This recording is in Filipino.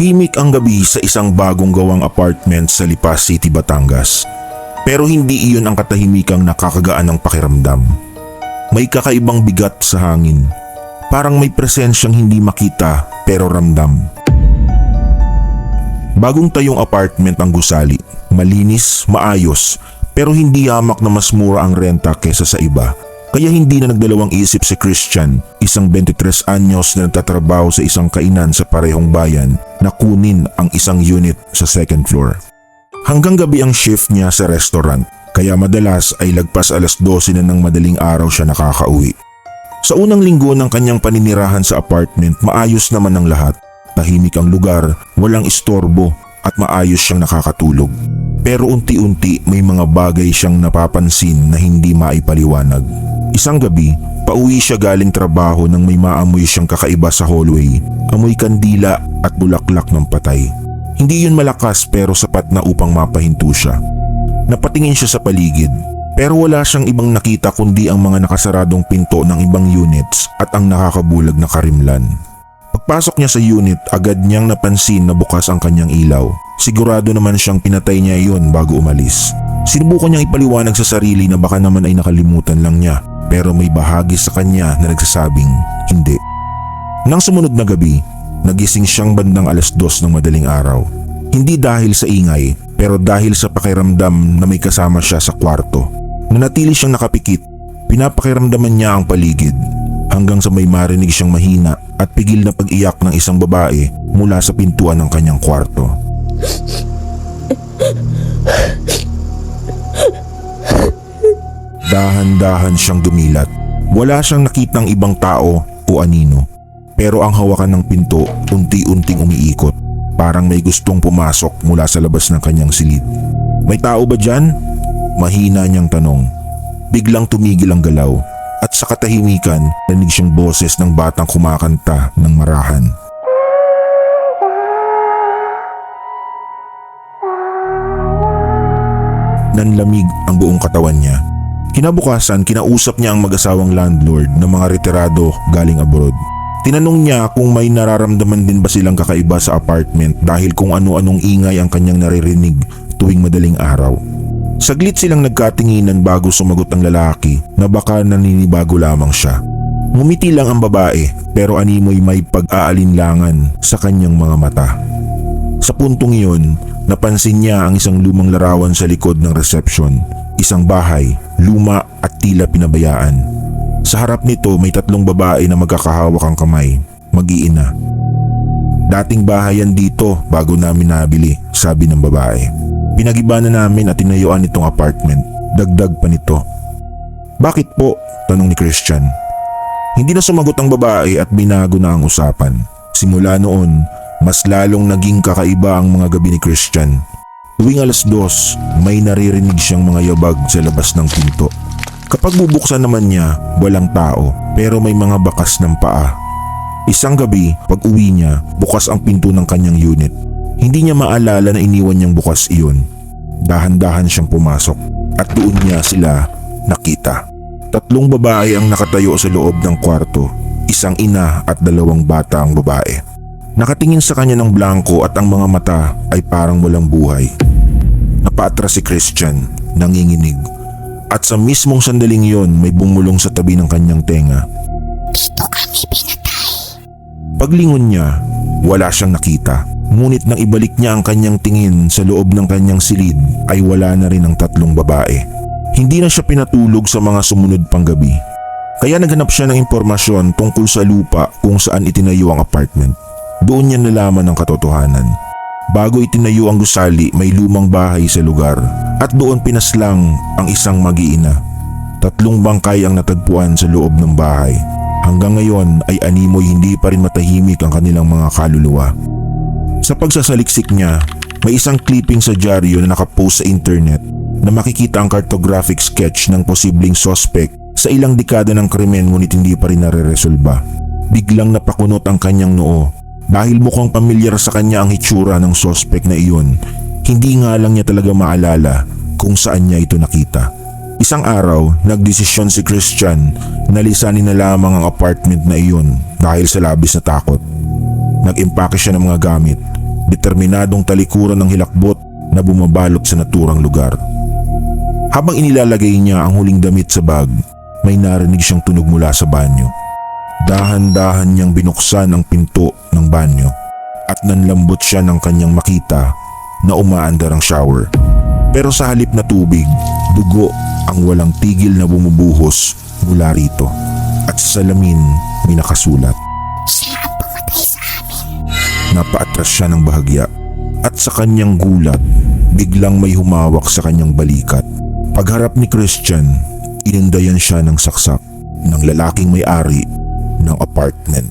Tahimik ang gabi sa isang bagong gawang apartment sa Lipa City, Batangas. Pero hindi iyon ang katahimikang nakakagaan ng pakiramdam. May kakaibang bigat sa hangin. Parang may presensyang hindi makita pero ramdam. Bagong tayong apartment ang gusali. Malinis, maayos, pero hindi hamak na mas mura ang renta kesa sa iba. Kaya hindi na nagdalawang isip si Christian, isang 23 anyos na nagtatrabaho sa isang kainan sa parehong bayan, na kunin ang isang unit sa second floor. Hanggang gabi ang shift niya sa restaurant, kaya madalas ay lagpas 12:00 na ng madaling araw siya nakakauwi. Sa unang linggo ng kanyang paninirahan sa apartment, maayos naman ang lahat. Tahimik ang lugar, walang istorbo at maayos siyang nakakatulog. Pero unti-unti may mga bagay siyang napapansin na hindi maipaliwanag. Isang gabi, pauwi siya galing trabaho nang may maamoy siyang kakaiba sa hallway. Amoy kandila at bulaklak ng patay. Hindi yun malakas pero sapat na upang mapahinto siya. Napatingin siya sa paligid pero wala siyang ibang nakita kundi ang mga nakasaradong pinto ng ibang units at ang nakakabulag na karimlan. Pagpasok niya sa unit, agad niyang napansin na bukas ang kanyang ilaw. Sigurado naman siyang pinatay niya iyon bago umalis. Sinubukan niyang ipaliwanag sa sarili na baka naman ay nakalimutan lang niya, pero may bahagi sa kanya na nagsasabing hindi. Nang sumunod na gabi, nagising siyang bandang 2:00 ng madaling araw. Hindi dahil sa ingay, pero dahil sa pakiramdam na may kasama siya sa kwarto. Nanatili siyang nakapikit, pinapakiramdaman niya ang paligid, hanggang sa may marinig siyang mahina at pigil na pag-iyak ng isang babae mula sa pintuan ng kanyang kwarto. Dahan-dahan siyang dumilat. Wala siyang nakitang ibang tao o anino. Pero ang hawakan ng pinto unti-unting umiikot. Parang may gustong pumasok mula sa labas ng kanyang silid. May tao ba dyan? Mahina niyang tanong. Biglang tumigil ang galaw at sa katahimikan narinig siyang boses ng batang kumakanta ng marahan. Nanlamig ang buong katawan niya. Kinabukasan, kinausap niya ang mag-asawang landlord ng mga retirado galing abroad. Tinanong niya kung may nararamdaman din ba silang kakaiba sa apartment dahil kung ano-anong ingay ang kanyang naririnig tuwing madaling araw. Saglit silang nagkatinginan bago sumagot ang lalaki na baka naninibago lamang siya. Ngumiti lang ang babae pero animoy may pag-aalinlangan sa kanyang mga mata. Sa puntong iyon, napansin niya ang isang lumang larawan sa likod ng reception. Isang bahay, luma at tila pinabayaan. Sa harap nito may 3 babae na magkakahawak ang kamay, mag-iina. Dating bahayan dito bago namin nabili, sabi ng babae. Pinagiba na namin at tinayuan itong apartment, dagdag pa nito. Bakit po? Tanong ni Christian. Hindi na sumagot ang babae at binago na ang usapan. Simula noon, mas lalong naging kakaiba ang mga gabi ni Christian. Tuwing 2:00, may naririnig siyang mga yabag sa labas ng pinto. Kapag bubuksan naman niya, walang tao pero may mga bakas ng paa. Isang gabi, pag uwi niya, bukas ang pinto ng kanyang unit. Hindi niya maalala na iniwan niyang bukas iyon. Dahan-dahan siyang pumasok at doon niya sila nakita. 3 babae ang nakatayo sa loob ng kwarto. Isang ina at 2 bata ang babae. Nakatingin sa kanya ng blanco at ang mga mata ay parang walang buhay. Napaatras si Christian, nanginginig. At sa mismong sandaling yon may bumulong sa tabi ng kanyang tenga. Dito kami pinatay. Paglingon niya, wala siyang nakita. Ngunit nang ibalik niya ang kanyang tingin sa loob ng kanyang silid ay wala na rin ang 3 babae. Hindi na siya pinatulog sa mga sumunod pang gabi. Kaya naghanap siya ng impormasyon tungkol sa lupa kung saan itinayo ang apartment. Doon niya nalaman ang katotohanan. Bago itinayo ang gusali, may lumang bahay sa lugar at doon pinaslang ang isang mag-iina. 3 bangkay ang natagpuan sa loob ng bahay. Hanggang ngayon ay animoy hindi pa rin matahimik ang kanilang mga kaluluwa. Sa pagsasaliksik niya, may isang clipping sa dyaryo na nakapost sa internet na makikita ang cartographic sketch ng posibleng suspect sa ilang dekada ng krimen ngunit hindi pa rin nare-resolba. Biglang napakunot ang kanyang noo dahil mukhang pamilyar sa kanya ang hitsura ng suspect na iyon. Hindi nga lang niya talaga maalala kung saan niya ito nakita. Isang araw, nagdesisyon si Christian na lisanin na lamang ang apartment na iyon dahil sa labis na takot. Nag-impake siya ng mga gamit, determinadong talikuran ng hilakbot na bumabalot sa naturang lugar. Habang inilalagay niya ang huling damit sa bag, may narinig siyang tunog mula sa banyo. Dahan-dahan niyang binuksan ang pinto ng banyo at nanlambot siya ng kanyang makita na umaandar ang shower. Pero sa halip na tubig, dugo ang walang tigil na bumubuhos mula rito. At sa salamin may nakasulat. Siya ang pumatay sa amin. Napaatras siya ng bahagya at sa kanyang gulat, biglang may humawak sa kanyang balikat. Pagharap ni Christian, inindayan siya ng saksak ng lalaking may-ari ng apartment.